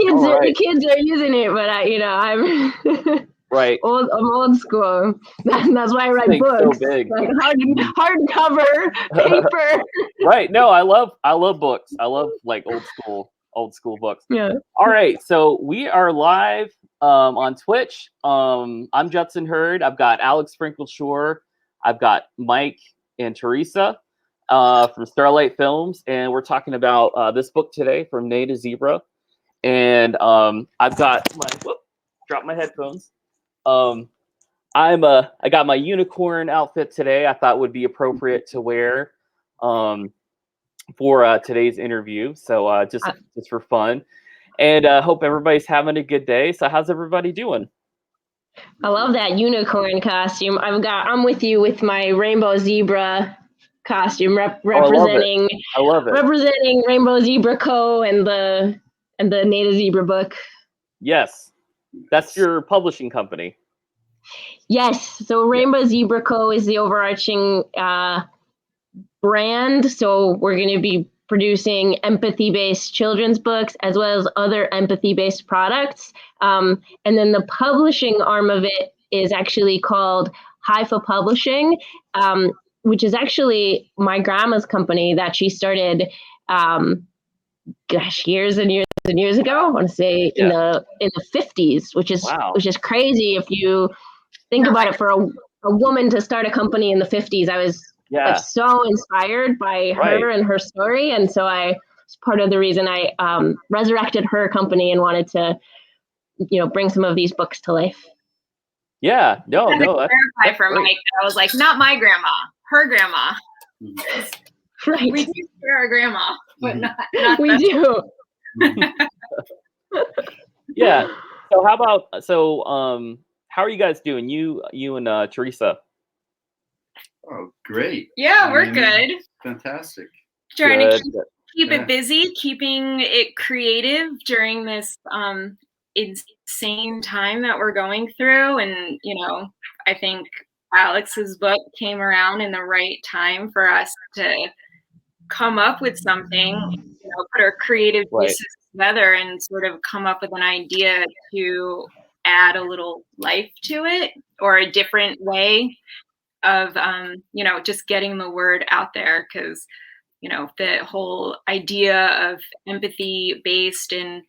the kids are using it, but I'm right. I'm old school. That's why I write books. So big. Like hardcover paper. Right. No, I love books. I love like old school books. Yeah. All right. So we are live on Twitch. I'm Judson Hurd. I've got Alex Frankel Schorr. I've got Mike and Teresa from Starlight Films, and we're talking about this book today, From Neigh to Zebra. And I've got drop my headphones. I got my unicorn outfit today. I thought would be appropriate to wear for today's interview. So just for fun, and hope everybody's having a good day. So how's everybody doing? I love that unicorn costume. I'm with you with my rainbow zebra costume, representing. I love it. Representing Rainbow Zebra Co. and the Neigh to Zebra book. Yes, that's your publishing company. Yes. So Rainbow Zebra Co. is the overarching brand. So we're going to be producing empathy-based children's books as well as other empathy-based products. And then the publishing arm of it is actually called Haifa Publishing, which is actually my grandma's company that she started years and years and years ago. I want to say in the 50s, which is crazy if you think about it. For a woman to start a company in the 50s, I was like so inspired by her and her story, and so it's part of the reason I resurrected her company and wanted to bring some of these books to life. Yeah, no, that's for Mike. I was like, not my grandma, her grandma. Right. We do share a grandma, but not we do. Yeah. So how are you guys doing? You and Teresa? Oh, great. Yeah, we're good. Fantastic. Trying to keep it busy, keeping it creative during this insane time that we're going through. And, I think Alex's book came around in the right time for us to come up with something, put our creative pieces together and sort of come up with an idea to add a little life to it, or a different way of, just getting the word out there. Because, the whole idea of empathy based and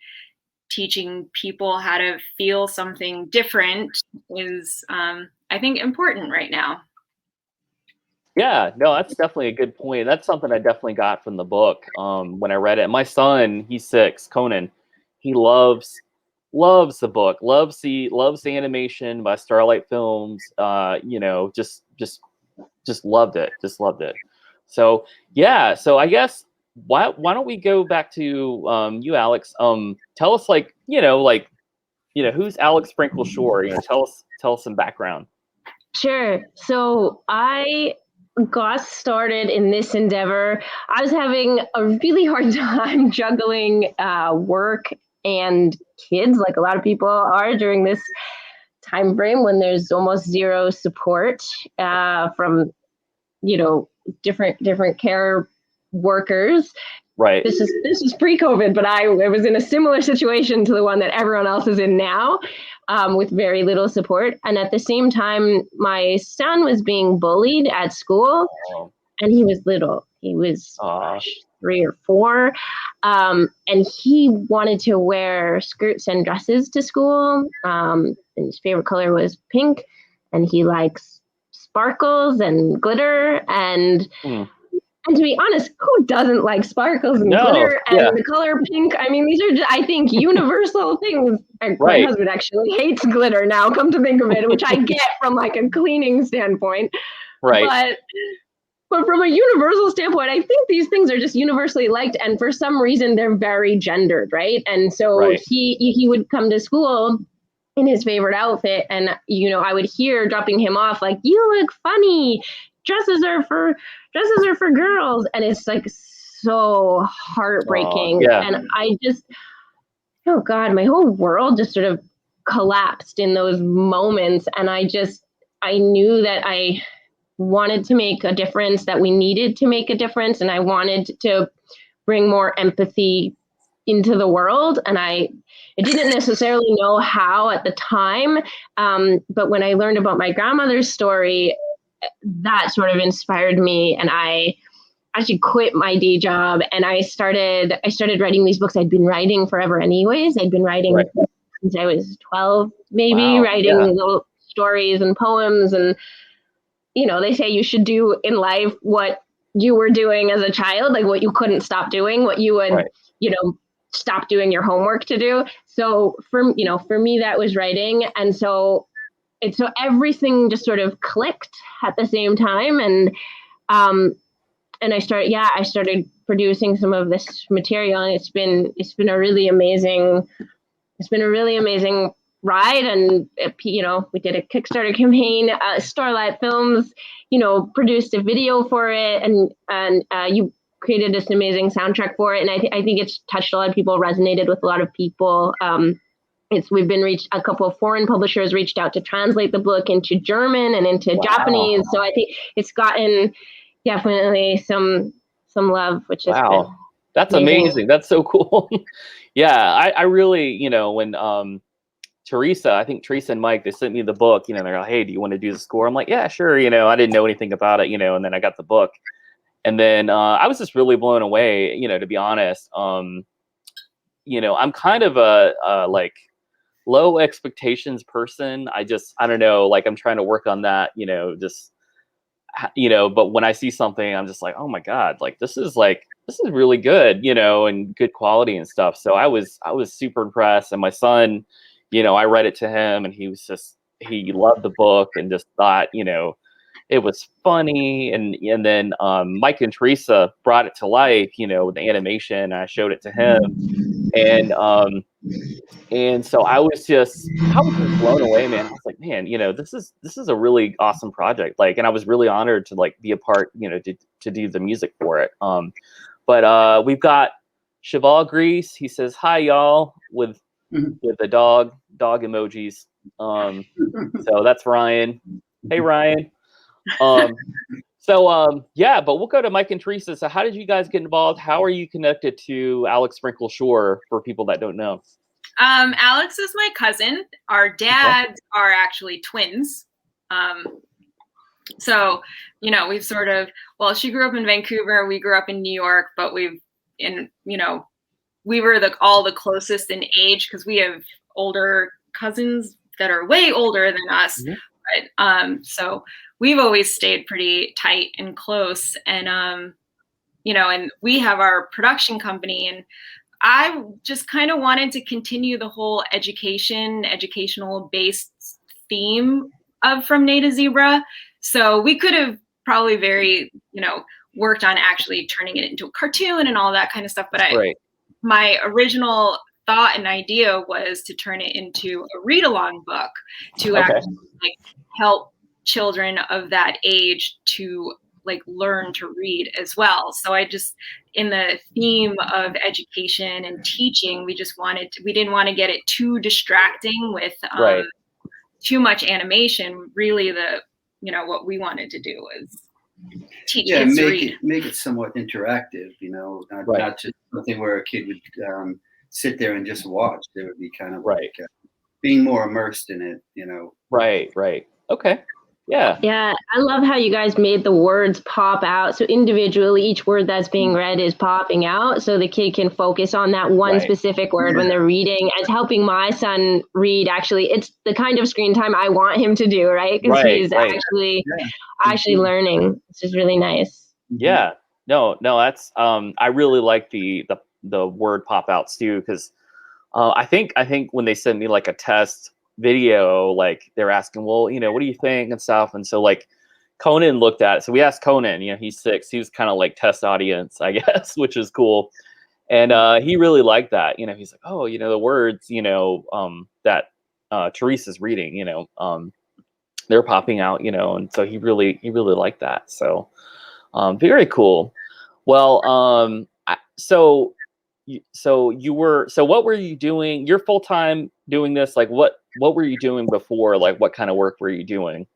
teaching people how to feel something different is, I think, important right now. Yeah, no, that's definitely a good point. That's something I definitely got from the book when I read it. My son, he's 6, Conan, he loves the book, loves the animation by Starlight Films. Just loved it. So so I guess why don't we go back to you, Alex? Tell us who's Alex Frankel Schorr? Tell us some background. Sure. So I got started in this endeavor. I was having a really hard time juggling work and kids, like a lot of people are during this time frame when there's almost zero support from different care workers. Right. This is pre-COVID, but I was in a similar situation to the one that everyone else is in now, with very little support. And at the same time, my son was being bullied at school, and he was little. He was 3 or 4, and he wanted to wear skirts and dresses to school. And his favorite color was pink, and he likes sparkles and glitter and. And to be honest, who doesn't like sparkles and glitter and the color pink? I mean, these are just, I think, universal things. My husband actually hates glitter now, come to think of it, which I get from like a cleaning standpoint. Right. But from a universal standpoint, I think these things are just universally liked. And for some reason, they're very gendered, right? And so he would come to school in his favorite outfit. And, I would hear dropping him off like, you look funny. Dresses are for girls, and it's like so heartbreaking. And I just, oh God, my whole world just sort of collapsed in those moments. And I knew that I wanted to make a difference, that we needed to make a difference, and I wanted to bring more empathy into the world. And I didn't necessarily know how at the time. But when I learned about my grandmother's story, that sort of inspired me. And I actually quit my day job and I started writing these books. I'd been writing forever anyways. I'd been writing since I was 12, maybe, writing little stories and poems. And, they say you should do in life what you were doing as a child, like what you couldn't stop doing, what you would, stop doing your homework to do. So for me, that was writing. And so everything just sort of clicked at the same time. And I started producing some of this material, and it's been a really amazing ride. And we did a Kickstarter campaign. Starlight Films, produced a video for it, and you created this amazing soundtrack for it. And I think it's touched a lot of people, resonated with a lot of people. We've been a couple of foreign publishers reached out to translate the book into German and into Japanese. So I think it's gotten definitely some love, which is good. That's amazing. That's so cool. I really, when Teresa and Mike, they sent me the book, they're like, hey, do you want to do the score? I'm like, yeah, sure. I didn't know anything about it, and then I got the book. And then I was just really blown away, to be honest. I'm kind of a like low expectations person. I don't know, like I'm trying to work on that, but when I see something, I'm just like, oh my God, like this is really good, and good quality and stuff. So I was super impressed. And my son, I read it to him and he loved the book and just thought, it was funny. And then Mike and Teresa brought it to life, with the animation. I showed it to him. And so I was just blown away, man. I was like, man, this is a really awesome project. Like, and I was really honored to like be a part, to do the music for it. But we've got Cheval Grease. He says, hi y'all, with the dog emojis. So that's Ryan. Hey, Ryan. But we'll go to Mike and Teresa. So how did you guys get involved? How are you connected to Alex Frankel Schorr, for people that don't know? Alex is my cousin. Our dads are actually twins. So, we've sort of, she grew up in Vancouver, we grew up in New York, but we were all the closest in age because we have older cousins that are way older than us. But, so we've always stayed pretty tight and close. And, and we have our production company, and I just kind of wanted to continue the whole educational based theme of From Neigh to Zebra. So we could have probably worked on actually turning it into a cartoon and all that kind of stuff. But my original thought and idea was to turn it into a read-along book to actually help children of that age to learn to read as well. So in the theme of education and teaching, we didn't want to get it too distracting with too much animation. Really what we wanted to do was teach kids to read. Make it somewhat interactive, not just something where a kid would sit there and just watch. They would be kind of being more immersed in it, Right. Okay. Yeah, I love how you guys made the words pop out. So individually, each word that's being read is popping out, so the kid can focus on that one specific word when they're reading. It's helping my son read. Actually, it's the kind of screen time I want him to do, right? Because he's actually learning. This is really nice. Yeah. No, that's I really like the word pop outs too, because I think when they send me like a test video, like they're asking, well, what do you think and stuff, and so like Conan looked at it. So we asked Conan, he's 6, he was kind of like test audience, I guess, which is cool. And he really liked that. He's like, oh, the words that Teresa's reading, they're popping out, and so he really liked that. So very cool. Well, what were you doing? You're full-time doing this. Like what were you doing before? Like what kind of work were you doing?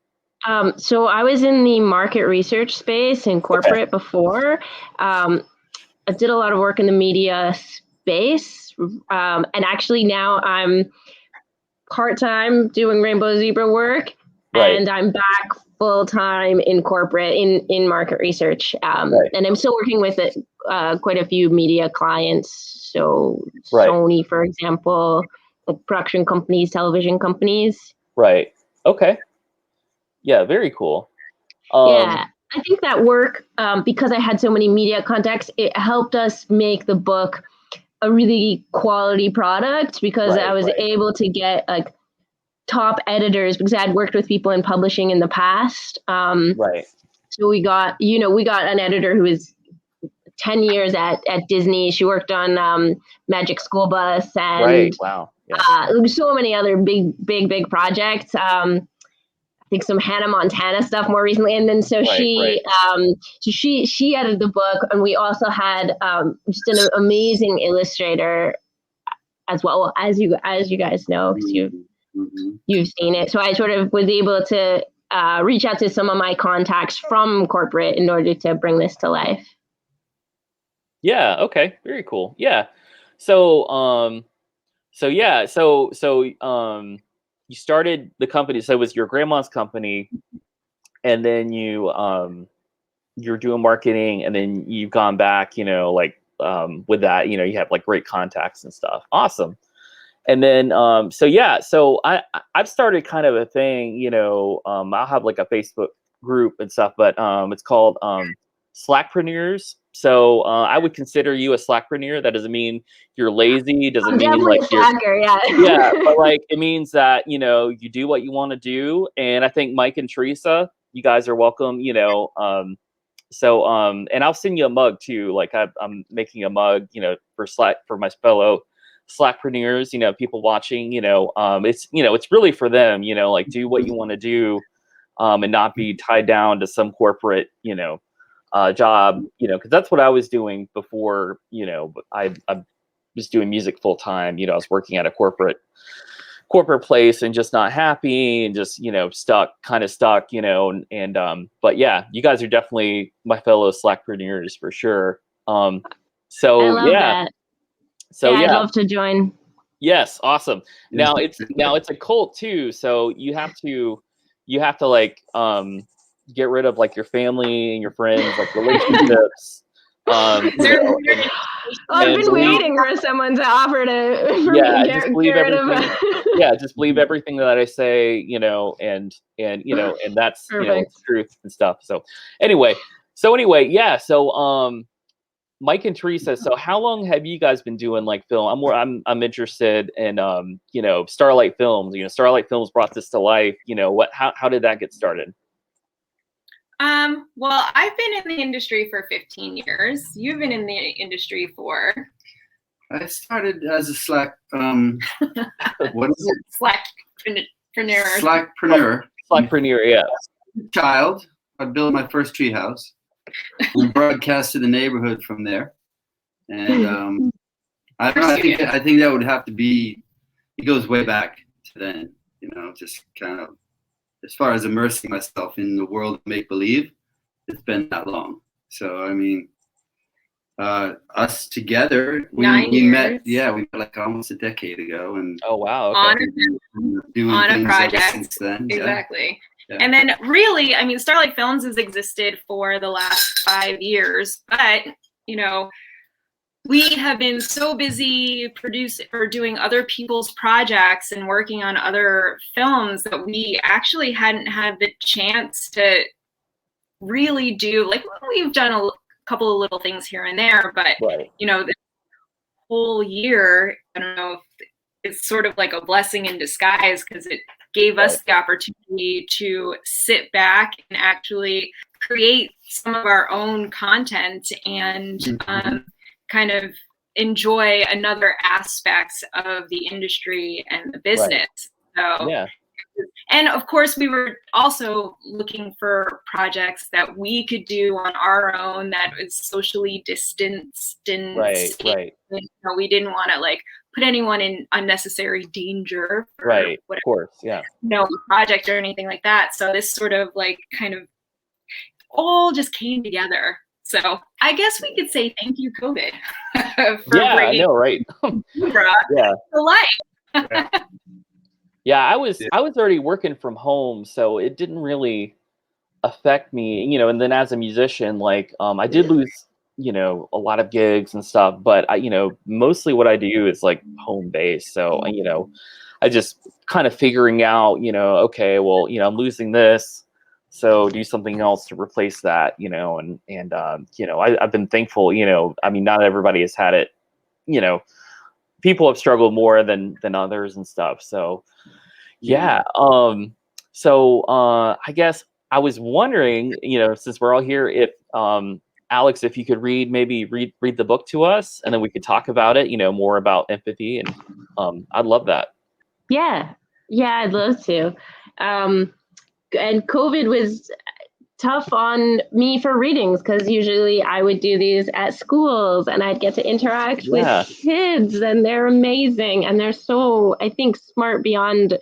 So I was in the market research space in corporate before. I did a lot of work in the media base. And actually now I'm part-time doing Rainbow Zebra work, and I'm back full-time in corporate in market research. And I'm still working with quite a few media clients. So Sony, for example, like production companies, television companies. Right. Okay. Yeah, very cool. Yeah, I think that work, because I had so many media contacts, it helped us make the book a really quality product, because I was able to get like top editors, because I had worked with people in publishing in the past. So we got an editor who was 10 years at Disney. She worked on Magic School Bus and so many other big projects. I think some Hannah Montana stuff more recently, and then she edited the book, and we also had just an amazing illustrator as well, as you guys know, because you've seen it. So I sort of was able to reach out to some of my contacts from corporate in order to bring this to life. Yeah. Okay. Very cool. Yeah. So you started the company. So it was your grandma's company, and then you're doing marketing, and then you've gone back, with that, you have like great contacts and stuff. Awesome. And then, so I've started kind of a thing, I'll have like a Facebook group and stuff, but it's called Slackpreneurs. So I would consider you a Slackpreneur. That doesn't mean you're lazy. Doesn't mean like you're slacker, yeah, but like it means that you do what you want to do. And I think Mike and Teresa, you guys are welcome. And I'll send you a mug too. Like I'm making a mug, for my fellow Slackpreneurs, people watching. It's really for them. Like do what you want to do, and not be tied down to some corporate, job, because that's what I was doing before, I was doing music full time. I was working at a corporate place and just not happy and just, stuck, but yeah, you guys are definitely my fellow Slackpreneurs for sure. I love that. I'd love to join. Yes. Awesome. Now it's a cult too. So you have to like, get rid of like your family and your friends, like relationships. I've been waiting for someone to offer to just believe everything. Just believe everything that I say, and that's the truth and stuff. So anyway, yeah. So Mike and Teresa, so how long have you guys been doing like film? I'm interested in Starlight Films. Starlight Films brought this to life. How did that get started? Well, I've been in the industry for 15 years. You've been in the industry for... I started as a what is it? Slackpreneur. Slackpreneur, yeah. Child. I built my first treehouse and broadcast to the neighborhood from there. And I don't know, I think that would have to be, it goes way back to then, just kind of, as far as immersing myself in the world of make-believe, it's been that long. So, I mean, us together, we met like almost a decade ago. And oh, wow. Okay. On a project. Since then. Exactly. Yeah. And then really, I mean, Starlight Films has existed for the last 5 years, but, we have been so busy producing or doing other people's projects and working on other films that we actually hadn't had the chance to really do, like, we've done a couple of little things here and there, but the whole year, I don't know if it's sort of like a blessing in disguise, because it gave us the opportunity to sit back and actually create some of our own content and kind of enjoy another aspects of the industry and the business. So, and of course, we were also looking for projects that we could do on our own that was socially distanced and safe. We didn't want to like put anyone in unnecessary danger for whatever, of course, project or anything like that. So this sort of like kind of all just came together. So I guess we could say thank you, COVID, for Yeah, I bringing know, right? Zebra Yeah. to life. Yeah, I was already working from home, so it didn't really affect me, you know. And then as a musician, like I did lose, you know, a lot of gigs and stuff, but I, you know, mostly what I do is like home based. So, you know, I just kind of figuring out, you know, okay, well, you know, I'm losing this, so do something else to replace that, you know. And you know, I've been thankful, you know. I mean, not everybody has had it, you know. People have struggled more than others and stuff. So yeah. So I guess I was wondering, you know, since we're all here, if Alex, if you could maybe read the book to us, and then we could talk about it, you know, more about empathy, and I'd love that. Yeah, I'd love to. And COVID was tough on me for readings because usually I would do these at schools and I'd get to interact with kids, and they're amazing, and they're so, I think, smart beyond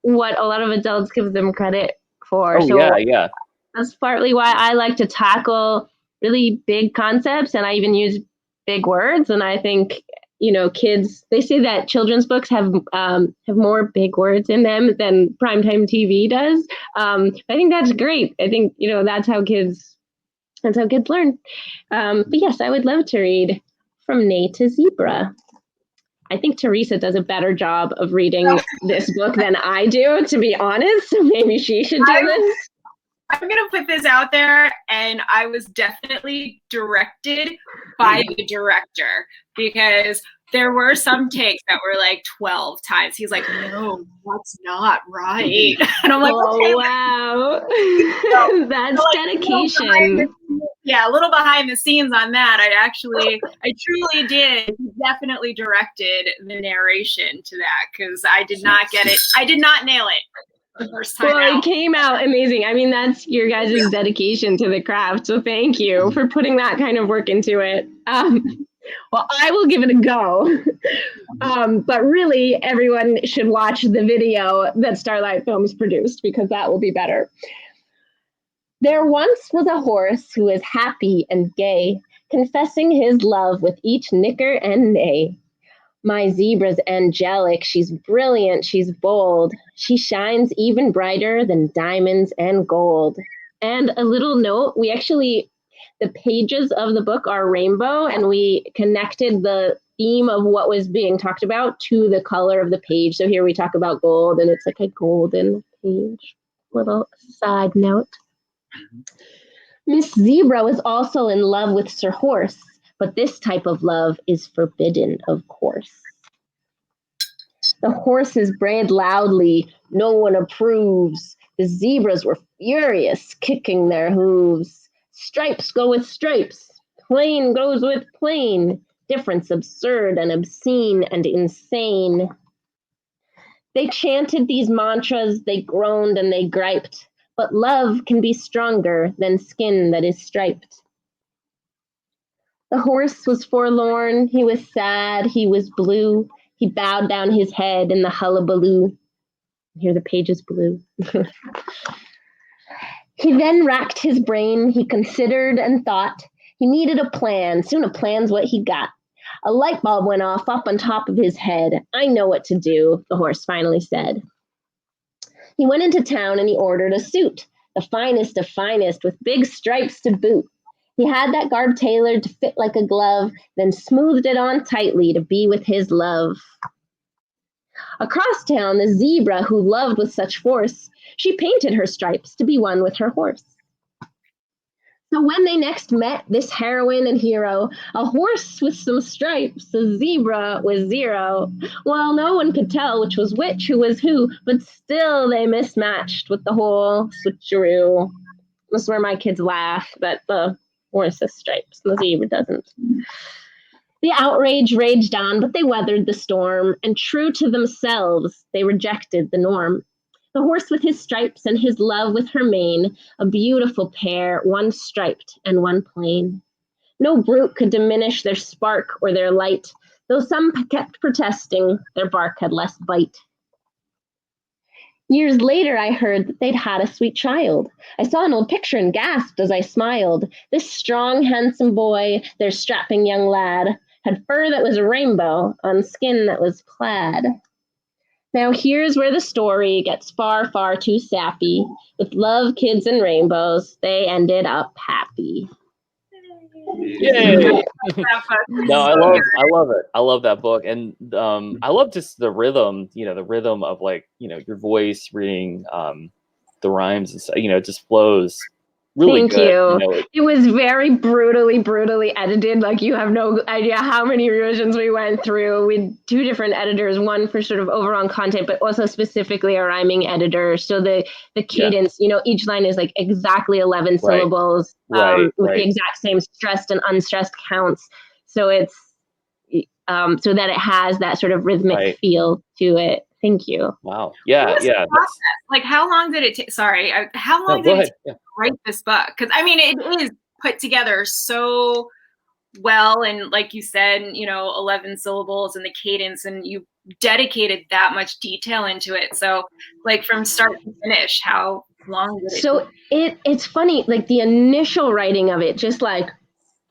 what a lot of adults give them credit for. Oh, so yeah. That's partly why I like to tackle really big concepts, and I even use big words. And I think, you know, kids, they say that children's books have more big words in them than primetime TV does. I think that's great. I think, you know, that's how kids learn. But yes, I would love to read From Neigh to Zebra. I think Teresa does a better job of reading this book than I do, to be honest. So maybe she should do this. I'm going to put this out there, and I was definitely directed by the director, because there were some takes that were like 12 times. He's like, no, that's not right. And I'm like, okay. Wow. That's like, dedication. A little behind the scenes on that. I truly did definitely directed the narration to that, because I did not get it. I did not nail it the first time out. It came out amazing. I mean, that's your guys' dedication to the craft. So thank you for putting that kind of work into it. Well, I will give it a go. But really, everyone should watch the video that Starlight Films produced, because that will be better. There once was a horse who was happy and gay, confessing his love with each nicker and neigh. My zebra's angelic, she's brilliant, she's bold. She shines even brighter than diamonds and gold. And a little note, the pages of the book are rainbow, and we connected the theme of what was being talked about to the color of the page. So here we talk about gold, and it's like a golden page. Little side note. Miss Zebra was also in love with Sir Horse, but this type of love is forbidden, of course. The horses brayed loudly, no one approves. The zebras were furious, kicking their hooves. Stripes go with stripes, plain goes with plain, difference absurd and obscene and insane. They chanted these mantras, they groaned and they griped, but love can be stronger than skin that is striped. The horse was forlorn, he was sad, he was blue. He bowed down his head in the hullabaloo. Here the page is blue. He then racked his brain, he considered and thought. He needed a plan, soon a plan's what he got. A light bulb went off up on top of his head. I know what to do, the horse finally said. He went into town and he ordered a suit, the finest of finest, with big stripes to boot. He had that garb tailored to fit like a glove, then smoothed it on tightly to be with his love. Across town, the zebra, who loved with such force, she painted her stripes to be one with her horse. So when they next met, this heroine and hero, a horse with some stripes, a zebra with zero, well, no one could tell which was which, who was who, but still they mismatched with the whole switcheroo. This is where my kids laugh, that the horse has stripes and the zebra doesn't. The outrage raged on, but they weathered the storm, and true to themselves, they rejected the norm. The horse with his stripes and his love with her mane, a beautiful pair, one striped and one plain. No brute could diminish their spark or their light, though some kept protesting, their bark had less bite. Years later, I heard that they'd had a sweet child. I saw an old picture and gasped as I smiled. This strong, handsome boy, their strapping young lad, had fur that was a rainbow on skin that was plaid. Now here's where the story gets far, far too sappy. With love, kids, and rainbows, they ended up happy. Yay! No, I love it. I love that book, and I love just the rhythm. The rhythm of like your voice reading the rhymes and stuff. It just flows really Thank good. you. It was very brutally edited. Like, you have no idea how many revisions we went through with 2 different editors, one for sort of overall content, but also specifically a rhyming editor. So the cadence, each line is like exactly 11 syllables, with the exact same stressed and unstressed counts. So it's so that it has that sort of rhythmic feel to it. Thank you. Wow. Yeah. Like, how long did it take? Sorry. How long did it take to write this book? Because I mean, it is put together so well. And like you said, 11 syllables and the cadence, and you dedicated that much detail into it. So like from start to finish, how long did it take? It's funny, like the initial writing of it, just like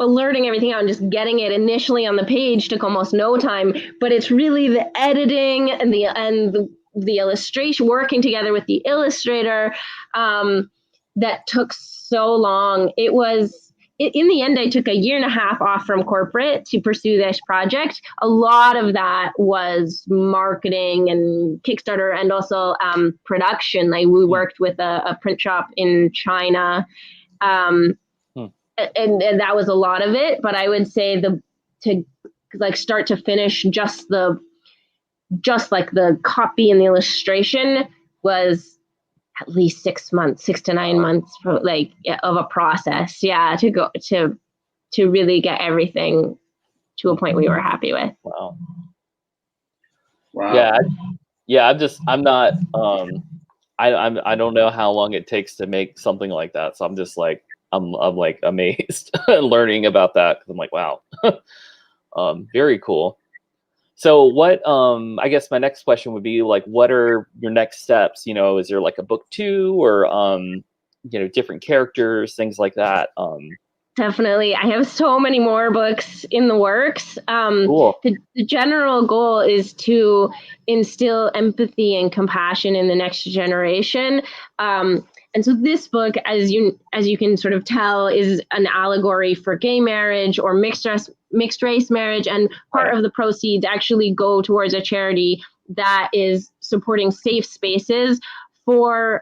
alerting everything out and just getting it initially on the page took almost no time, but it's really the editing and the illustration, working together with the illustrator, that took so long. In the end, I took 1.5 years off from corporate to pursue this project. A lot of that was marketing and Kickstarter, and also production. Like, we worked with a print shop in China, and that was a lot of it. But I would say to like start to finish, just like the copy and the illustration was at least 6 months, 6 to 9 months of a process. Yeah, to really get everything to a point we were happy with. Wow. Wow. Yeah. I'm not. I don't know how long it takes to make something like that. So I'm just like I'm like amazed learning about that, because I'm like, wow, very cool. So what, I guess my next question would be like, what are your next steps? Is there like a book 2 or, different characters, things like that? Definitely. I have so many more books in the works. Cool. The general goal is to instill empathy and compassion in the next generation. And so this book, as you can sort of tell, is an allegory for gay marriage or mixed race marriage. And part of the proceeds actually go towards a charity that is supporting safe spaces for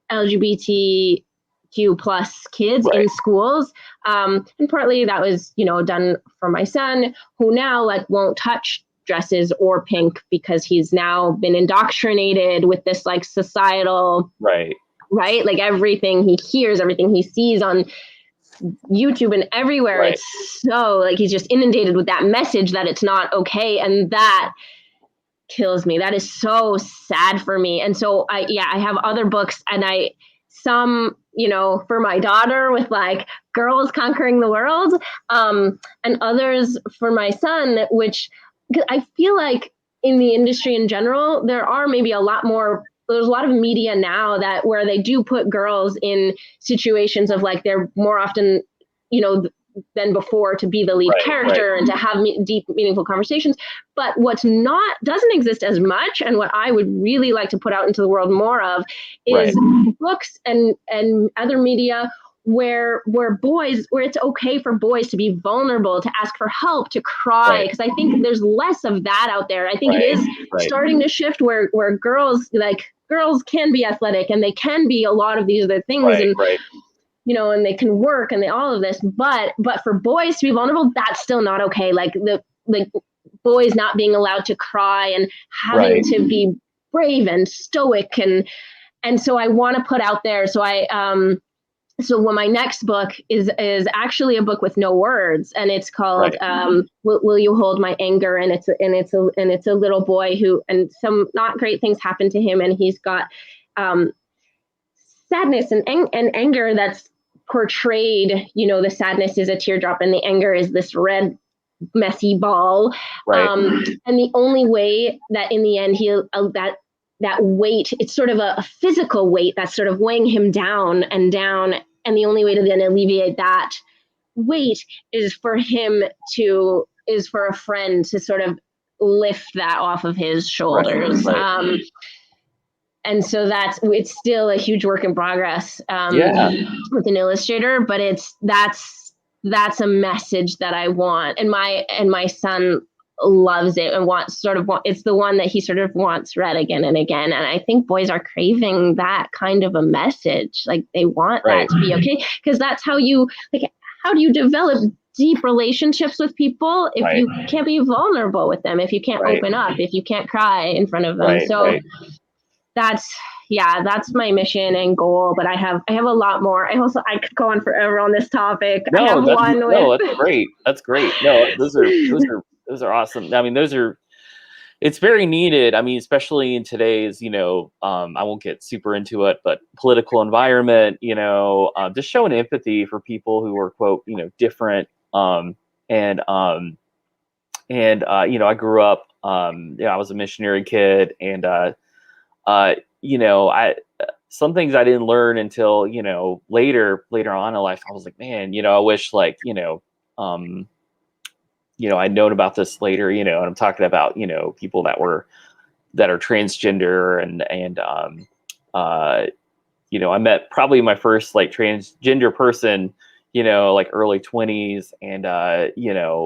LGBTQ+ kids in schools. And partly that was, done for my son, who now won't touch dresses or pink because he's now been indoctrinated with this societal, right? Like everything he hears, everything he sees on YouTube and everywhere, it's so he's just inundated with that message that it's not okay. And that kills me. That is so sad for me. And so I have other books, and some, for my daughter with girls conquering the world, and others for my son, which I feel like in the industry in general, there's a lot of media now where they do put girls in situations of they're more often, than before, to be the lead character and to have deep, meaningful conversations. But what's doesn't exist as much, and what I would really like to put out into the world more of, is books and other media where it's okay for boys to be vulnerable, to ask for help, to cry, because I think there's less of that out there. I think it is starting to shift where girls can be athletic, and they can be a lot of these other things, and they can work, and all of this, but for boys to be vulnerable, that's still not okay. Boys not being allowed to cry and having to be brave and stoic, and so I want to put out there. So when my next book is actually a book with no words, and it's called "Will You Hold My Anger?" and it's a little boy who, and some not great things happen to him, and he's got sadness and anger that's portrayed. The sadness is a teardrop, and the anger is this red, messy ball. And the only way that in the end that weight. It's sort of a physical weight that's sort of weighing him down and down. And the only way to then alleviate that weight is for a friend to sort of lift that off of his shoulders. Right. And so it's still a huge work in progress with an illustrator, but that's a message that I want. And my son loves it and it's the one that he sort of wants read again and again. And I think boys are craving that kind of a message. Like they want that to be okay. Because that's how do you develop deep relationships with people if you can't be vulnerable with them, if you can't open up, if you can't cry in front of them. That's my mission and goal, but I have a lot more. I could go on forever on this topic. That's great. That's great. No, those are awesome. I mean, it's very needed. I mean, especially in today's, I won't get super into it, but political environment, just showing empathy for people who are, quote, different. I grew up, I was a missionary kid, and some things I didn't learn until, later on in life. I was like, man, I wish I'd known about this later, and I'm talking about, people that are transgender and I met probably my first transgender person, early 20s, and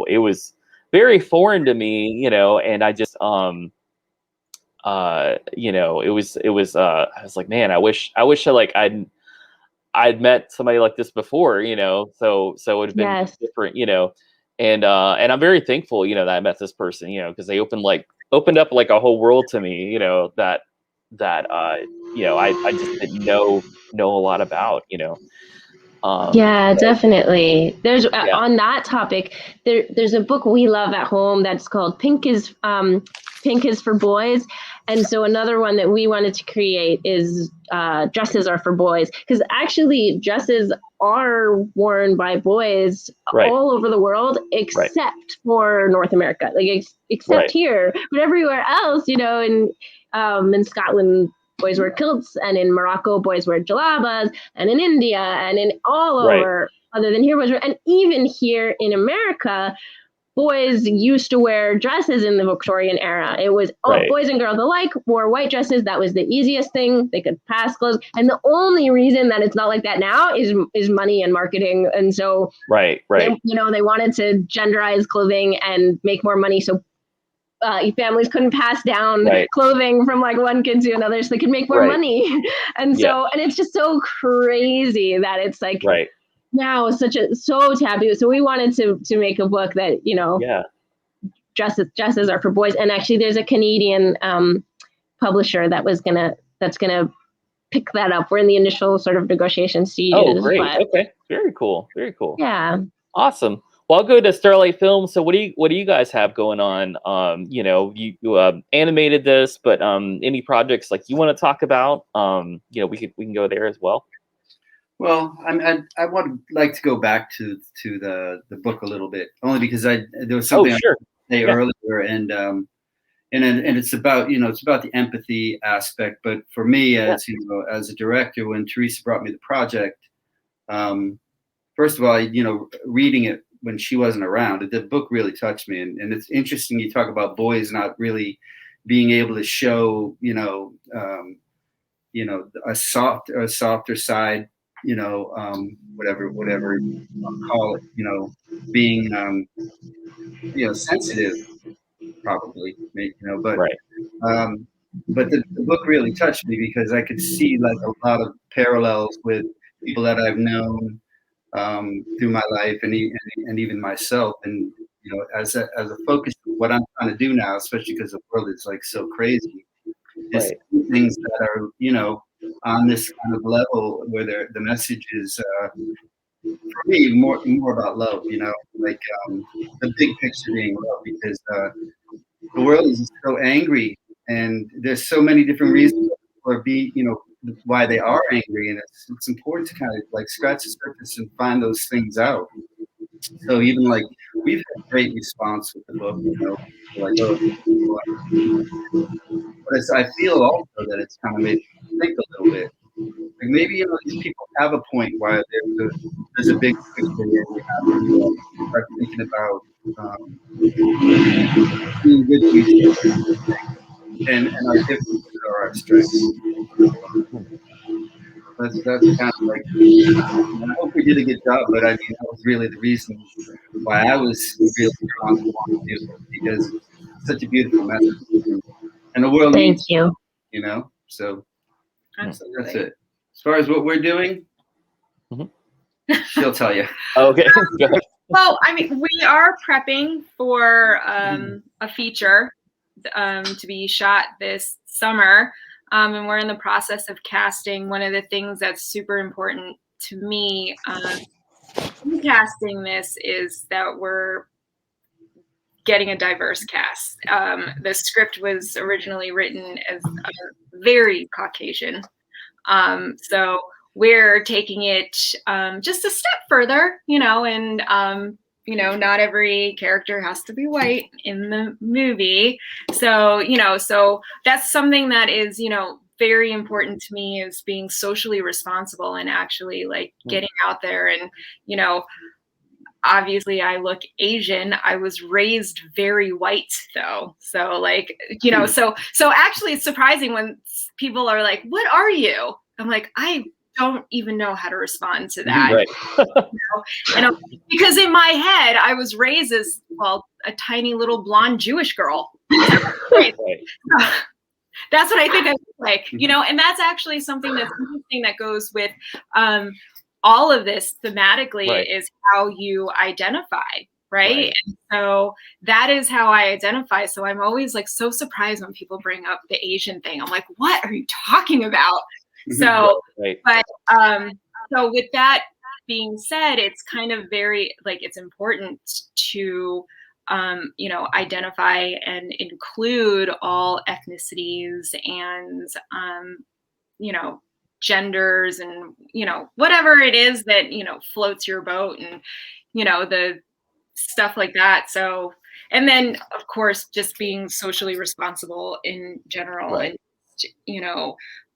it was very foreign to me, and I just it was I was like, man, I wish I'd met somebody like this before, so it would have been different, and I'm very thankful, that I met this person, because they opened up a whole world to me, that I just didn't know a lot about, definitely. There's on that topic, there's a book we love at home that's called Pink is for Boys. And so another one that we wanted to create is Dresses Are for Boys, because actually dresses are worn by boys all over the world, except for North America, except here, but everywhere else, in Scotland, boys wear kilts, and in Morocco, boys wear jalabas, and in India, and in all over, other than here, and even here in America, boys used to wear dresses in the Victorian era. It was boys and girls alike wore white dresses. That was the easiest thing. They could pass clothes. And the only reason that it's not like that now is money and marketing. And so, they wanted to genderize clothing and make more money. So families couldn't pass down clothing from one kid to another, so they could make more money. And so, and it's just so crazy that it's now so taboo. So we wanted to make a book that, dresses are for boys. And actually there's a Canadian publisher that's gonna pick that up. We're in the initial sort of negotiation stages. Oh, great. Okay. Very cool. Very cool. Yeah. Awesome. Well, I'll go to Starlight Films. So what do you guys have going on? You animated this, but any projects you want to talk about? We can go there as well. Well, I would like to go back to the book a little bit, only because there was something I wanted to say earlier, and it's about the empathy aspect. But for me, as as a director, when Teresa brought me the project, first of all, reading it when she wasn't around, the book really touched me, and it's interesting. You talk about boys not really being able to show a softer side. Whatever you call it, being, sensitive, probably, but the book really touched me because I could see a lot of parallels with people that I've known through my life and even myself, and as a focus of what I'm trying to do now, especially because the world is so crazy, is things that are on this kind of level where the message is for me more about love, the big picture being love, because the world is so angry, and there's so many different reasons for why they are angry, and it's important to kind of scratch the surface and find those things out. So even we've had great response with the book, like, oh, but I feel also that it's kind of made me think a little bit. Like maybe these people have a point where there's a big picture here. We have to start thinking about being good to each other and our differences are our strengths. That's kind of like. I hope we did a good job, but I mean that was really the reason why I was really drawn to want to do it because it's such a beautiful message, and the world needs. Thank you. So that's it. As far as what we're doing, she'll tell you. Okay. Well, I mean, we are prepping for a feature to be shot this summer, and we're in the process of casting. One of the things that's super important to me in casting this is that we're getting a diverse cast. The script was originally written as very Caucasian. So we're taking it just a step further, and not every character has to be white in the movie. So, so that's something that is, very important to me is being socially responsible and actually like getting out there and, obviously I look Asian. I was raised very white though. So like, so actually it's surprising when people are like, what are you? I'm like, I don't even know how to respond to that. Right. Because in my head, I was raised as, a tiny little blonde Jewish girl. Right. That's what I think I look like, and that's actually something that's interesting that goes with all of this thematically is how you identify, right? And so that is how I identify. So I'm always like so surprised when people bring up the Asian thing. I'm like, what are you talking about? So, but so with that being said, it's kind of very like it's important to identify and include all ethnicities and genders and whatever it is that floats your boat and the stuff like that. So, and then of course just being socially responsible in general and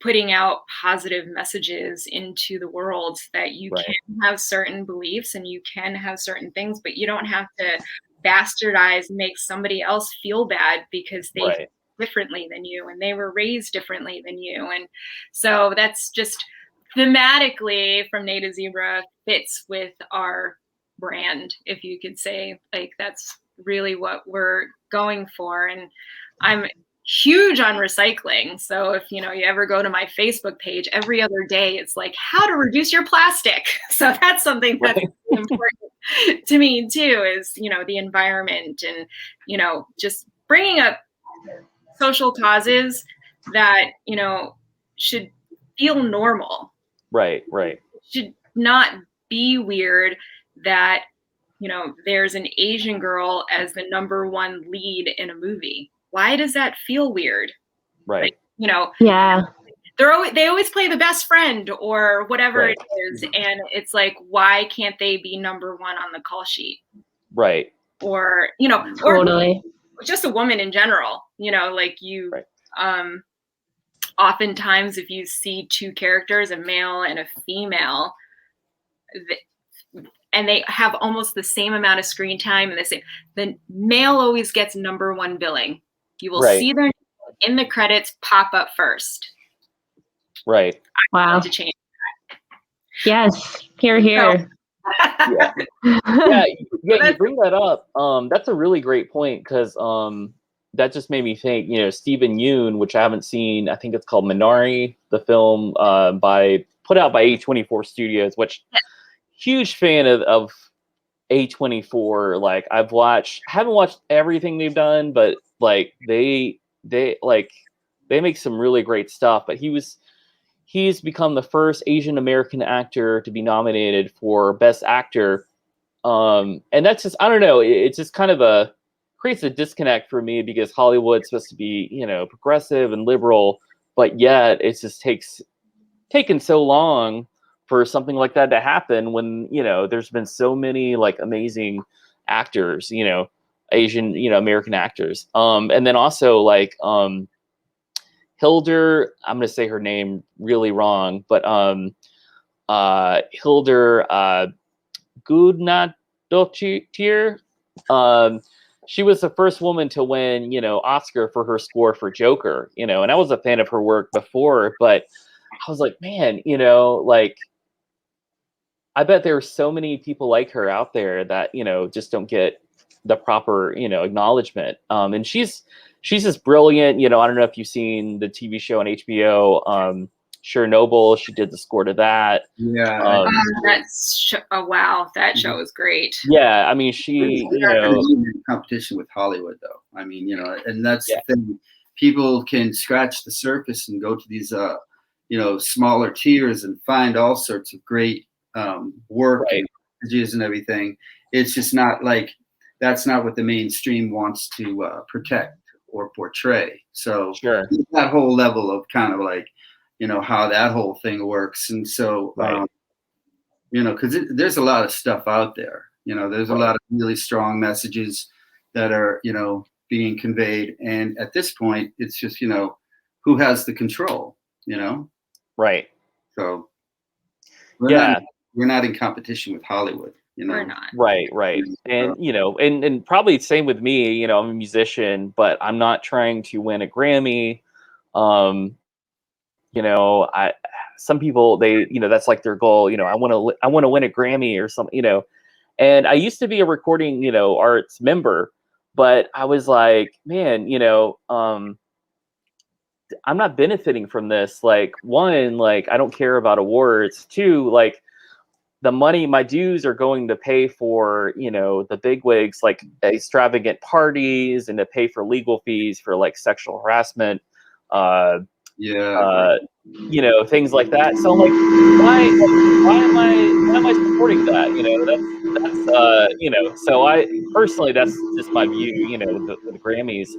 putting out positive messages into the world that you can have certain beliefs and you can have certain things, but you don't have to bastardize, make somebody else feel bad because they think differently than you and they were raised differently than you. And so that's just thematically from Neigh to Zebra fits with our brand, if you could say. Like that's really what we're going for. And I'm huge on recycling. So if you ever go to my Facebook page, every other day it's like how to reduce your plastic. So that's something that's important to me too, is the environment and just bringing up social causes that should feel normal. Right. It should not be weird that there's an Asian girl as the #1 lead in a movie. Why does that feel weird? Right. Like, yeah. They always play the best friend or whatever it is. And it's like, why can't they be #1 on the call sheet? Right. Or, totally. or just a woman in general, like you, oftentimes if you see two characters, a male and a female, and they have almost the same amount of screen time and the male always gets #1 billing. You will see their name in the credits pop up first. Right. Wow. To change that. Yes. Here. Yeah, you bring that up. That's a really great point because that just made me think, Stephen Yoon, which I haven't seen, I think it's called Minari, the film put out by A24 Studios, which huge fan of A24. Like haven't watched everything they've done, but like they make some really great stuff. But he's become the first Asian American actor to be nominated for Best Actor. And that's just, I don't know, it's just kind of creates a disconnect for me because Hollywood's supposed to be, progressive and liberal, but yet it's just taken so long for something like that to happen when, there's been so many like amazing actors, Asian, American actors. And then also like Hildur, I'm going to say her name really wrong, but Hildur Gudnadottir. She was the first woman to win, Oscar for her score for Joker, and I was a fan of her work before, but I was like, man, like, I bet there are so many people like her out there that, just don't get the proper, acknowledgement. And she's just brilliant. I don't know if you've seen the TV show on HBO, Chernobyl. She did the score to that. Yeah. Wow, that show was great. Yeah, I mean, she, in competition with Hollywood, though. I mean, and that's the thing. People can scratch the surface and go to these, smaller tiers and find all sorts of great work and messages and everything. It's just not like, that's not what the mainstream wants to protect or portray. So that whole level of kind of like, how that whole thing works. And so, because there's a lot of stuff out there, there's a lot of really strong messages that are, being conveyed. And at this point, it's just, who has the control, Right. So we're not in competition with Hollywood. We're not. Right. And, and probably same with me, I'm a musician, but I'm not trying to win a Grammy. Some people, they, that's like their goal, I want to win a Grammy or something, and I used to be a recording, arts member, but I was like, man, I'm not benefiting from this. Like, one, like, I don't care about awards. Two, like, the money, my dues are going to pay for, the bigwigs, like extravagant parties, and to pay for legal fees for like sexual harassment, things like that. So I'm like, why am I supporting that? That's so I personally, that's just my view, with the Grammys,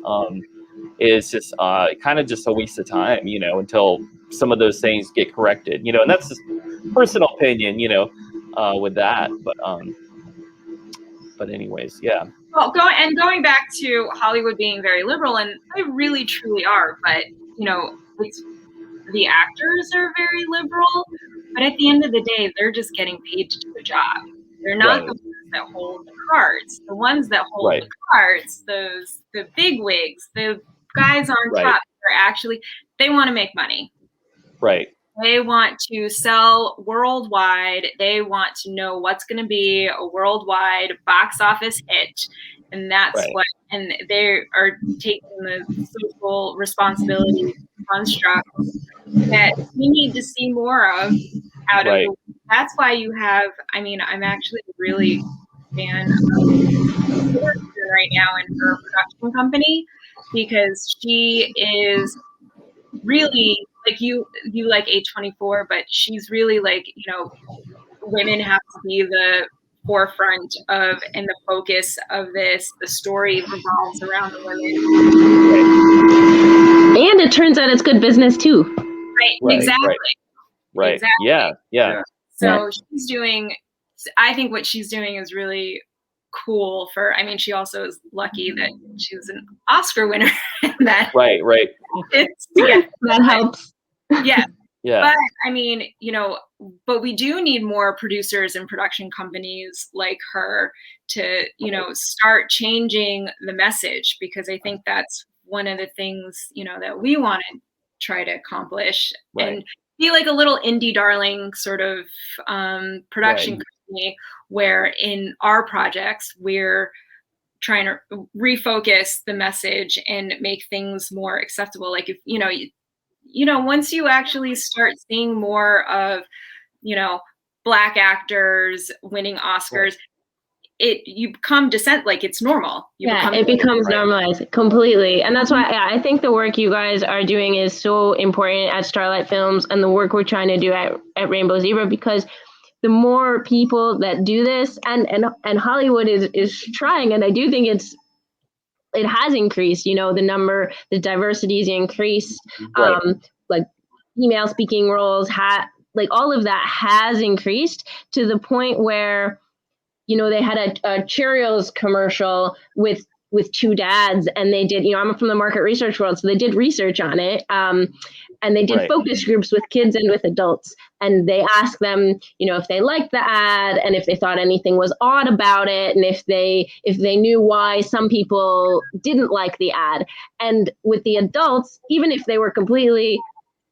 is just kind of just a waste of time, until some of those things get corrected, and that's just personal opinion, with that, but anyways, yeah. Well, going back to Hollywood being very liberal, and they really truly are, but it's, the actors are very liberal, but at the end of the day, they're just getting paid to do a job. They're not the ones that hold the cards. The ones that hold the cards, the big wigs, the guys on top, are actually, they want to make money. Right. They want to sell worldwide. They want to know what's going to be a worldwide box office hit. And that's what, and they are taking the social responsibility construct that we need to see more of out of the, that's why you have, I mean, I'm actually really a fan of right now in her production company, because she is really, like, you like A24, but she's really like, women have to be the forefront of and the focus of this. The story revolves around the women. And it turns out it's good business too. Exactly. Yeah. So she's doing, I think what she's doing is really cool for, I mean, she also is lucky that she was an Oscar winner. That that helps. Yeah. Yeah. But I mean, but we do need more producers and production companies like her to, start changing the message, because I think that's one of the things, that we want to try to accomplish, and be like a little indie darling sort of production company, where in our projects, we're trying to refocus the message and make things more acceptable. Like, if, once you actually start seeing more of, Black actors winning Oscars, you become like it's normal. It becomes normalized completely. And that's why I think the work you guys are doing is so important at Starlight Films, and the work we're trying to do at Rainbow Zebra, because the more people that do this, and Hollywood is trying, and I do think it has increased, the diversity is increased, like female speaking roles, like all of that has increased to the point where, they had a Cheerios commercial with with two dads, and they did, I'm from the market research world, so they did research on it. And they did focus groups with kids and with adults. And they asked them, if they liked the ad and if they thought anything was odd about it, and if they knew why some people didn't like the ad. And with the adults, even if they were completely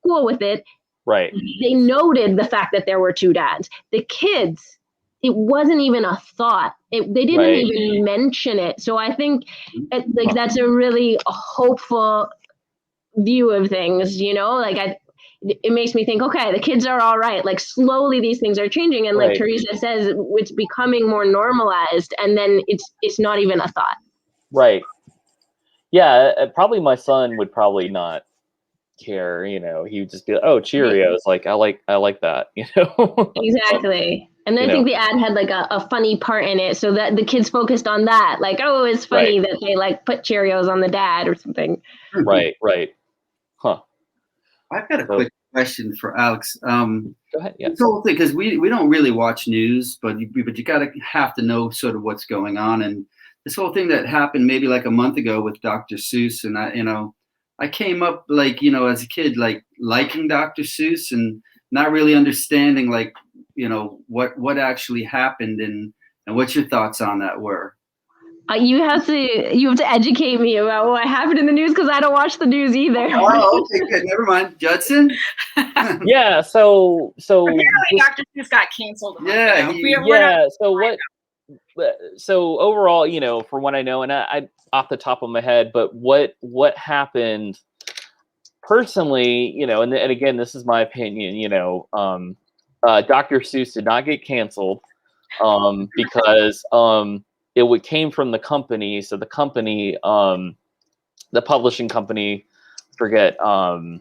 cool with it, they noted the fact that there were two dads. The kids, it wasn't even a thought. They didn't even mention it. So I think that's a really hopeful view of things, it makes me think, okay, the kids are all right. Like slowly these things are changing. And like Teresa says, it's becoming more normalized, and then it's not even a thought. Right. Yeah. Probably my son would probably not care, he would just be like, oh, Cheerios. Like, I like that, Exactly. And then I think the ad had like a funny part in it, so that the kids focused on that. Like, oh, it's funny that they like put Cheerios on the dad or something. Right. Huh. I've got a quick question for Alex. Go ahead. Yeah. This whole thing, because we don't really watch news, but you have to know sort of what's going on. And this whole thing that happened maybe like a month ago with Dr. Seuss, and I came up like, as a kid, like liking Dr. Seuss and not really understanding like, what actually happened and what your thoughts on that were. You have to educate me about what happened in the news, because I don't watch the news either. Oh, okay, good. Never mind. Judson? Yeah, so apparently Dr. Seuss got canceled. So overall, from what I know, and I off the top of my head, but what happened personally, and again, this is my opinion, Dr. Seuss did not get canceled because it came from the company. So the company, the publishing company, forget the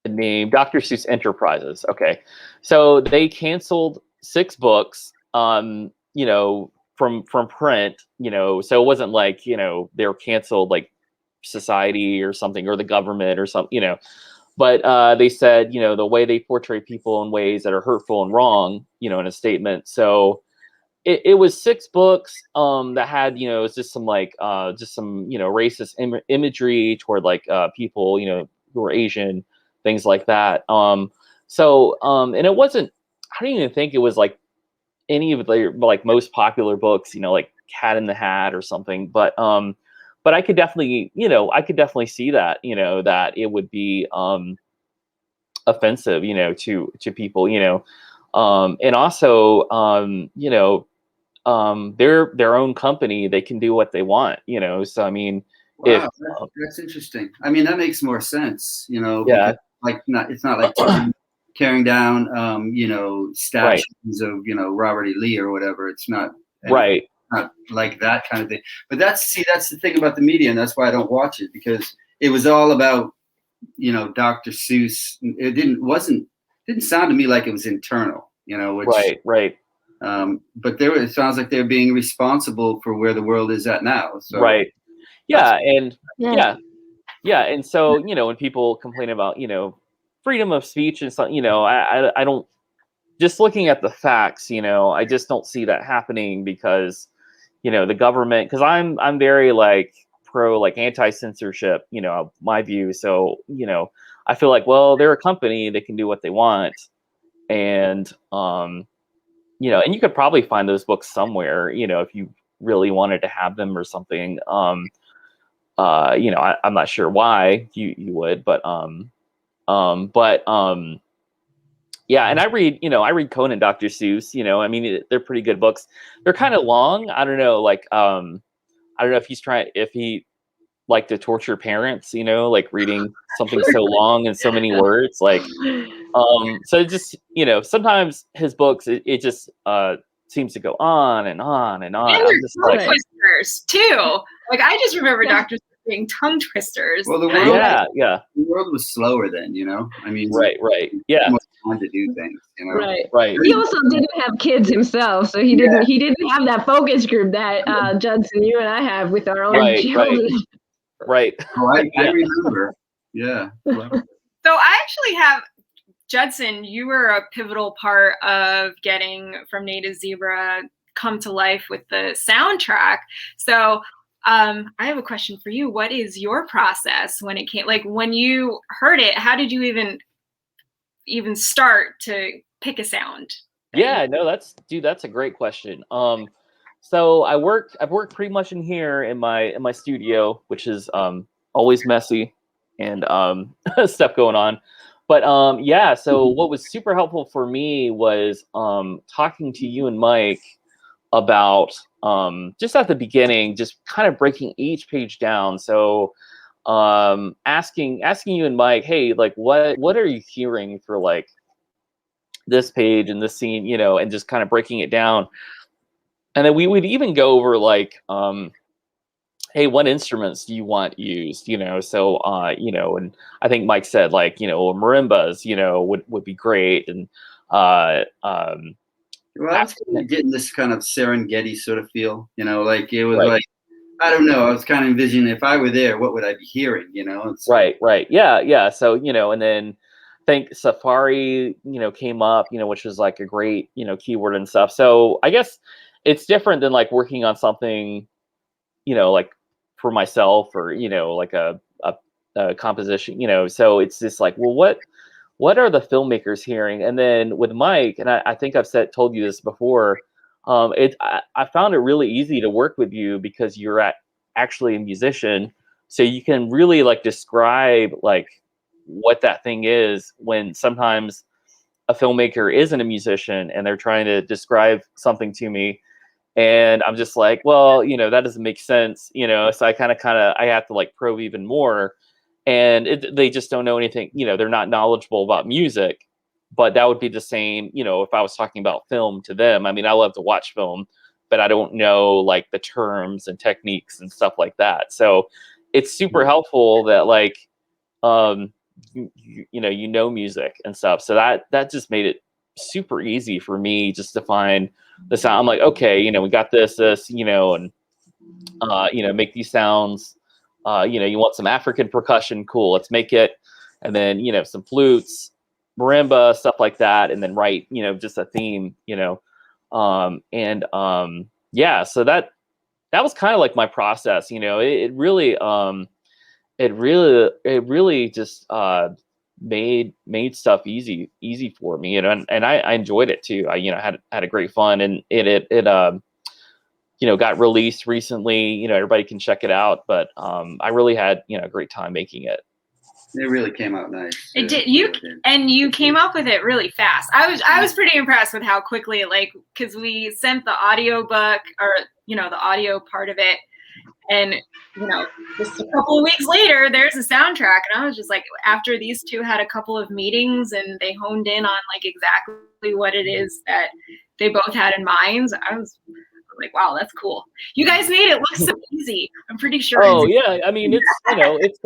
name, Dr. Seuss Enterprises. Okay. So they canceled 6 books, from print, so it wasn't like, they were canceled like society or something, or the government or something, but they said, the way they portray people in ways that are hurtful and wrong, in a statement. So it was 6 books that had, it's just some like racist imagery toward like people, who were Asian, things like that. And it wasn't, I don't even think it was like any of the like most popular books, like Cat in the Hat or something. But I could definitely, see that, that it would be offensive, to people, and also, they're their own company, they can do what they want, so I mean, wow, that's interesting. I mean, that makes more sense, like it's not like tearing down statues of Robert E. Lee or whatever. It's not not like that kind of thing. But that's the thing about the media, and that's why I don't watch it, because it was all about Dr. Seuss. It didn't sound to me like it was internal, which but it sounds like they're being responsible for where the world is at now. So and so when people complain about freedom of speech and stuff, I don't, just looking at the facts, I just don't see that happening, because the government, because I'm very like pro like anti-censorship, my view. So I feel like, well, they're a company, they can do what they want, and and you could probably find those books somewhere, if you really wanted to have them or something. I'm not sure why you would, but yeah, and I read Conan, Dr. Seuss, I mean, they're pretty good books. They're kind of long. I don't know, like, I don't know if he liked to torture parents, like reading something so long and so many words, like, so it just, sometimes his books, it just, seems to go on and on and on. And I'm just tongue twisters too. Like, I just remember Dr. being tongue twisters. Well, the world, the world was slower then, I mean, yeah, wanted to do things, right. He also didn't have kids himself, so he didn't have that focus group that Judson, you and I have with our own children. Right. Oh, I remember. Yeah. So I actually have, Judson, you were a pivotal part of getting From Neigh to Zebra come to life with the soundtrack. So I have a question for you. What is your process when it came, like when you heard it, how did you even start to pick a sound? Yeah, no, that's a great question. So I've worked pretty much in here in my studio, which is always messy and stuff going on. But yeah, so what was super helpful for me was talking to you and Mike about just at the beginning, just kind of breaking each page down. So asking you and Mike, hey, like what are you hearing for like this page and this scene, you know, and just kind of breaking it down. And then we would even go over like hey, what instruments do you want used, you know? So you know, and I think Mike said like, you know, marimbas, you know, would be great. And well, I was kind of getting this kind of Serengeti sort of feel, you know, like it was right. like, I don't know, I was kind of envisioning if I were there, what would I be hearing, you know? It's, right. Yeah. So, you know, and then I think Safari, you know, came up, you know, which was like a great, you know, keyword and stuff. So I guess it's different than like working on something, you know, like for myself or, you know, like a composition, you know. So it's just like, well, what are the filmmakers hearing? And then with Mike, and I think I've told you this before, I found it really easy to work with you because you're actually a musician, so you can really like describe like what that thing is, when sometimes a filmmaker isn't a musician and they're trying to describe something to me, and I'm just like, well, you know, that doesn't make sense, you know. So I kind of I have to like probe even more, and they just don't know anything, you know. They're not knowledgeable about music. But that would be the same, you know, if I was talking about film to them. I mean, I love to watch film, but I don't know like the terms and techniques and stuff like that. So it's super helpful that like you know music and stuff. So that just made it super easy for me just to find the sound. I'm like, okay, you know, we got this, you know, and you know, make these sounds. You know, you want some African percussion, cool, let's make it. And then, you know, some flutes, marimba, stuff like that, and then write, you know, just a theme, you know. Yeah, so that was kind of like my process, you know. It really just made stuff easy for me, you know. And I enjoyed it too. I, you know, had a great fun, and it you know, got released recently, you know, everybody can check it out. But I really had, you know, a great time making it. It really came out nice. It did. You came up with it really fast. I was pretty impressed with how quickly, like, because we sent the audio book, or, you know, the audio part of it, and, you know, just a couple of weeks later, there's a soundtrack. And I was just like, after these two had a couple of meetings and they honed in on like exactly what it is that they both had in mind, I was like, wow, that's cool. You guys made it look so easy. I'm pretty sure. Oh yeah, I mean, it's, you know, it's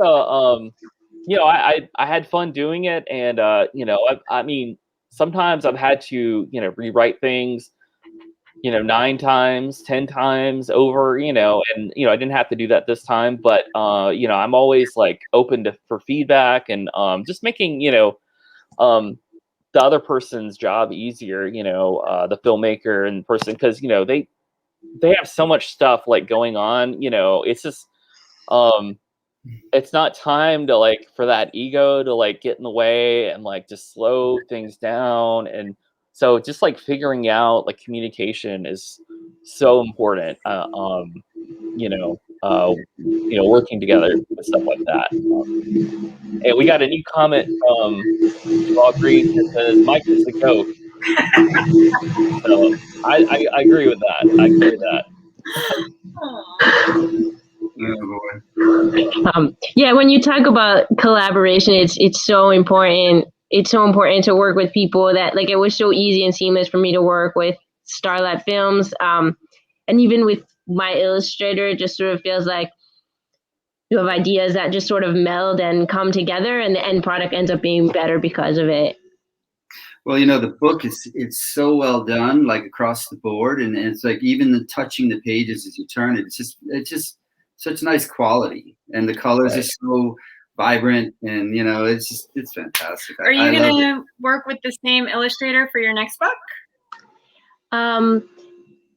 you know, I had fun doing it, and you know, I mean, sometimes I've had to, you know, rewrite things, you know, 9 times, 10 times over, you know. And you know, I didn't have to do that this time, but you know, I'm always like open for feedback, and just making, you know, the other person's job easier, you know, the filmmaker and person, because, you know, they have so much stuff like going on, you know. It's just it's not time to like for that ego to like get in the way and like just slow things down. And so just like figuring out like communication is so important. You know, working together and stuff like that. And we got a new comment from Raw Greek that says Mike is the goat. So I agree with that. I agree with that. Yeah, when you talk about collaboration, it's so important. It's so important to work with people that, like, it was so easy and seamless for me to work with Starlight Films. And even with my illustrator, it just sort of feels like you have ideas that just sort of meld and come together, and the end product ends up being better because of it. Well, you know, the book it's so well done, like across the board, and it's like even the touching the pages as you turn it, it's just such nice quality, and the colors are so vibrant, and you know, it's fantastic. Are you gonna work with the same illustrator for your next book?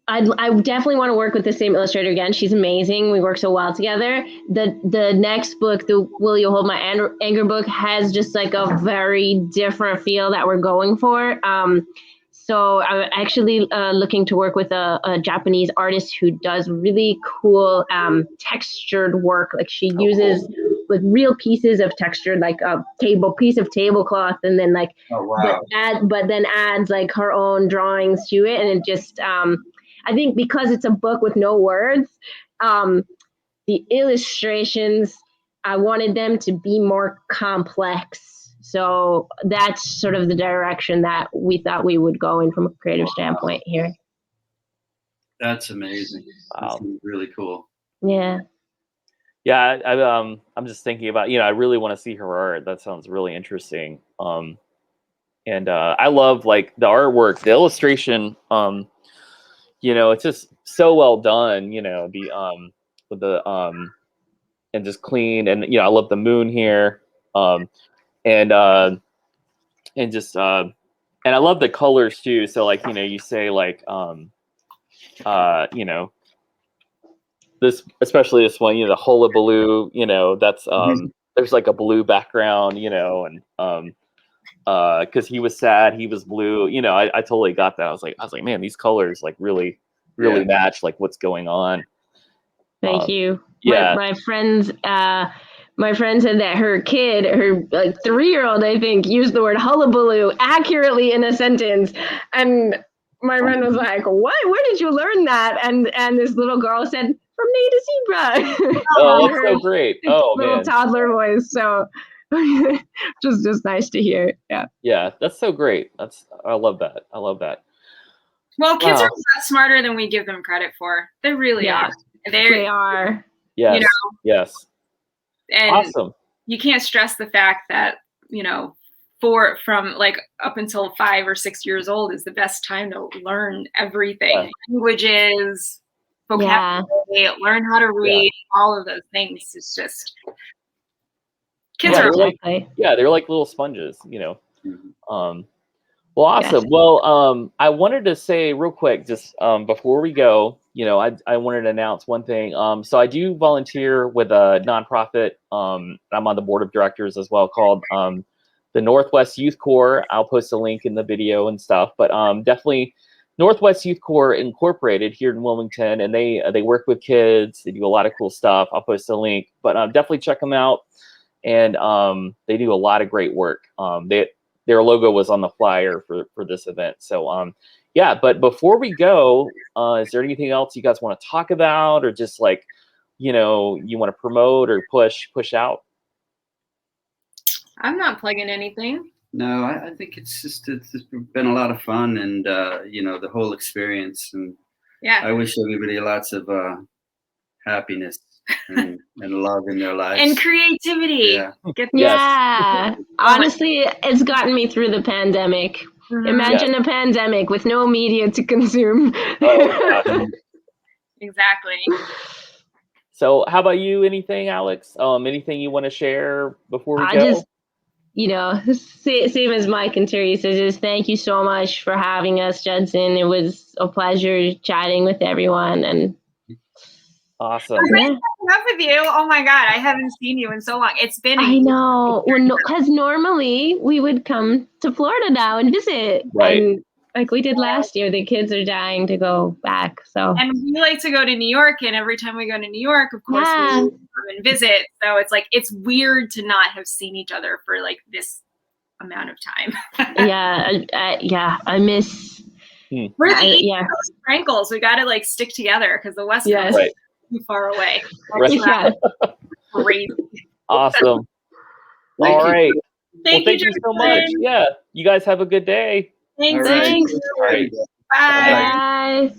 I definitely want to work with the same illustrator again. She's amazing. We work so well together. The next book, the Will You Hold My Anger book, has just like a very different feel that we're going for. So I'm actually looking to work with a Japanese artist who does really cool textured work. Like she uses like real pieces of textured, like a piece of tablecloth, and then like, but then adds like her own drawings to it, and it just I think because it's a book with no words, the illustrations, I wanted them to be more complex. So that's sort of the direction that we thought we would go in from a creative standpoint here. That's amazing. Wow. That's really cool. Yeah. Yeah, I'm just thinking about, I really want to see her art. That sounds really interesting. And I love like the artwork, the illustration. It's just so well done. With the and just clean, and I love the moon here. And just and I love the colors too. So like you say like this, especially this one, the hullabaloo, that's there's like a blue background, and because he was sad, he was blue, I totally got that. I was like, man, these colors like really match like what's going on. Thank you. Yeah. My friends said that her kid, her like 3-year-old, I think, used the word hullabaloo accurately in a sentence. And my friend was like, what? Where did you learn that? And this little girl said, from Neigh to Zebra. Oh, that's so great. Oh, little man. toddler voice. So just nice to hear. Yeah. Yeah, that's so great. I love that. Well, kids are a lot smarter than we give them credit for. They really are. They are. Yes. Yes. And awesome. You can't stress the fact that, from like up until 5 or 6 years old is the best time to learn everything. Languages, vocabulary, learn how to read, all of those things. It's just kids are they're like little sponges, Well, awesome. Well, I wanted to say real quick, just before we go, I wanted to announce one thing. So I do volunteer with a nonprofit. I'm on the board of directors as well, called the Northwest Youth Corps. I'll post a link in the video and stuff, but definitely Northwest Youth Corps Incorporated here in Wilmington, and they work with kids. They do a lot of cool stuff. I'll post a link, but definitely check them out. And they do a lot of great work. Their logo was on the flyer for this event. So but before we go, is there anything else you guys want to talk about, or just like, you want to promote or push out? I'm not plugging anything. No, I think it's been a lot of fun, and the whole experience, and I wish everybody lots of happiness and love in their lives and creativity. Honestly, it's gotten me through the pandemic. Imagine a pandemic with no media to consume. Exactly. So how about you? Anything, Alex? Anything you want to share before we go? Same as Mike and Teresa, just thank you so much for having us, Judson. It was a pleasure chatting with everyone, and awesome. Nice up with you. Oh my God, I haven't seen you in so long. It's been I know. Because normally we would come to Florida now and visit. Right. And like we did last year, the kids are dying to go back. So and we like to go to New York, and every time we go to New York, of course, we come and visit. So it's like it's weird to not have seen each other for like this amount of time. I miss. We're the East Coast Frankels. We got to like stick together because the West Coast is too far away. Crazy. Awesome. All right. Thank you so much. Yeah. You guys have a good day. Thanks. All right. Bye. Bye.